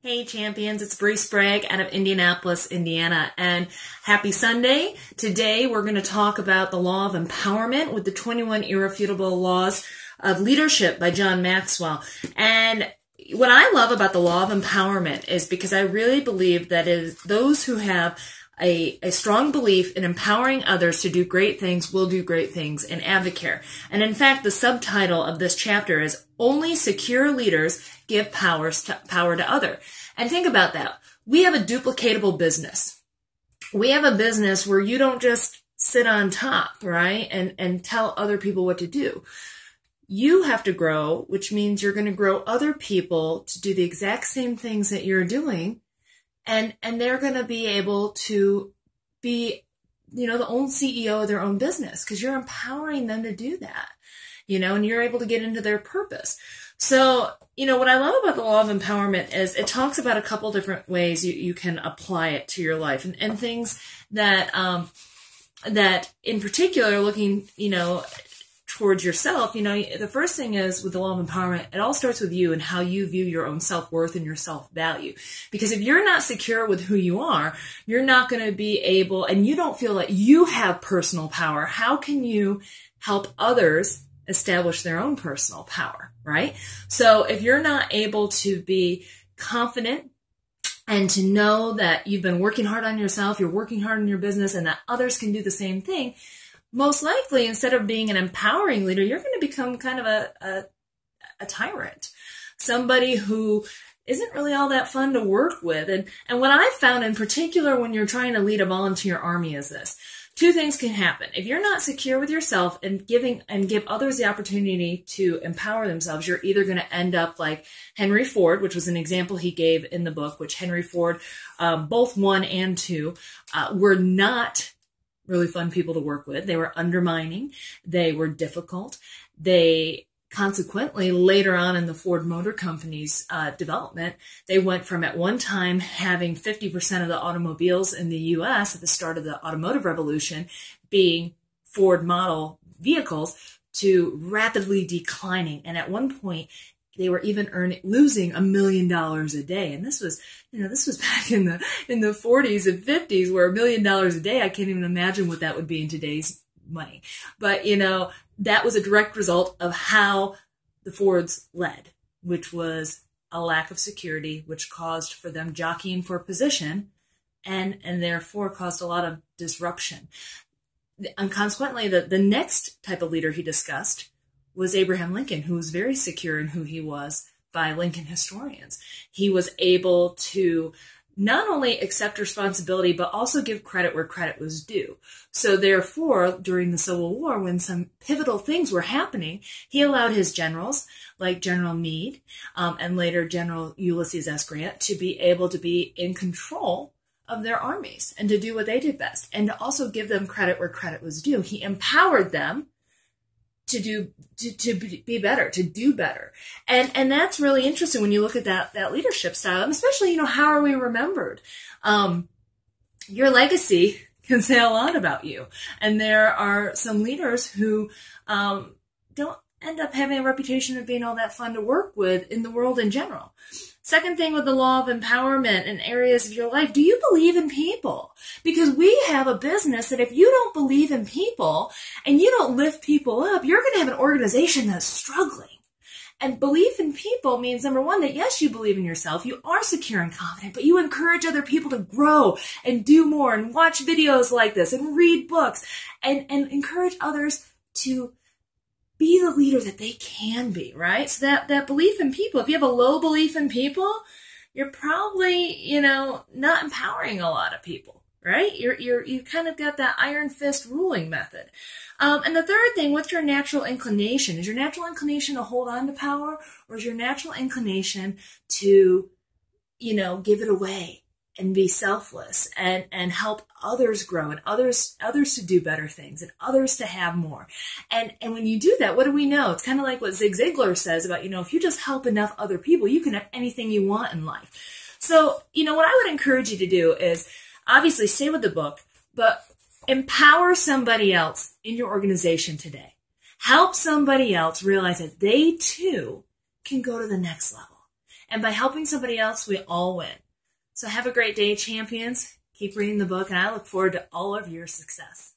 Hey champions, it's Bree Sprague out of Indianapolis, Indiana, and happy Sunday. Today we're going to talk about the law of empowerment with the 21 irrefutable laws of leadership by John Maxwell. And what I love about the law of empowerment is because I really believe that is those who have a strong belief in empowering others to do great things will do great things in Advocare. And in fact, the subtitle of this chapter is Only Secure Leaders Give Power to Other. And think about that. We have a duplicatable business. We have a business where you don't just sit on top, right? And tell other people what to do. You have to grow, which means you're going to grow other people to do the exact same things that you're doing. And they're going to be able to be, the own CEO of their own business because you're empowering them to do that, and you're able to get into their purpose. So, what I love about the law of empowerment is it talks about a couple different ways you can apply it to your life and things that, that in particular looking, towards yourself, the first thing is with the law of empowerment, it all starts with you and how you view your own self-worth and your self-value. Because if you're not secure with who you are, you're not going to be able, and you don't feel like you have personal power, how can you help others establish their own personal power, right? So if you're not able to be confident and to know that you've been working hard on yourself, you're working hard in your business, and that others can do the same thing, most likely, instead of being an empowering leader, you're going to become kind of a tyrant, somebody who isn't really all that fun to work with. And what I've found in particular when you're trying to lead a volunteer army is this. Two things can happen. If you're not secure with yourself and give others the opportunity to empower themselves, you're either going to end up like Henry Ford, which was an example he gave in the book, which Henry Ford, both 1 and 2, were not really fun people to work with. They were undermining. They were difficult. They consequently, later on in the Ford Motor Company's development, they went from at one time having 50% of the automobiles in the U.S. at the start of the automotive revolution being Ford model vehicles to rapidly declining. And at one point, they were even losing $1 million a day. And this was, this was back in the 40s and 50s where $1 million a day, I can't even imagine what that would be in today's money. But, that was a direct result of how the Fords led, which was a lack of security, which caused for them jockeying for position and therefore caused a lot of disruption. And consequently, the next type of leader he discussed was Abraham Lincoln, who was very secure in who he was by Lincoln historians. He was able to not only accept responsibility, but also give credit where credit was due. So therefore, during the Civil War, when some pivotal things were happening, he allowed his generals, like General Meade, and later General Ulysses S. Grant, to be able to be in control of their armies and to do what they did best, and to also give them credit where credit was due. He empowered them to be better, to do better. And that's really interesting when you look at that leadership style, and especially, how are we remembered? Your legacy can say a lot about you. And there are some leaders who don't end up having a reputation of being all that fun to work with in the world in general. Second thing with the law of empowerment in areas of your life, do you believe in people? Because we have a business that if you don't believe in people and you don't lift people up, you're going to have an organization that's struggling. And belief in people means, number one, that yes, you believe in yourself, you are secure and confident, but you encourage other people to grow and do more and watch videos like this and read books and encourage others to be the leader that they can be, right? So that belief in people, if you have a low belief in people, you're probably, not empowering a lot of people, right? You kind of got that iron fist ruling method. And the third thing, what's your natural inclination? Is your natural inclination to hold on to power, or is your natural inclination to, give it away and be selfless and help others grow and others to do better things and others to have more. And when you do that, what do we know? It's kind of like what Zig Ziglar says about, if you just help enough other people, you can have anything you want in life. So, what I would encourage you to do is obviously stay with the book, but empower somebody else in your organization today. Help somebody else realize that they too can go to the next level. And by helping somebody else, we all win. So have a great day, champions. Keep reading the book, and I look forward to all of your success.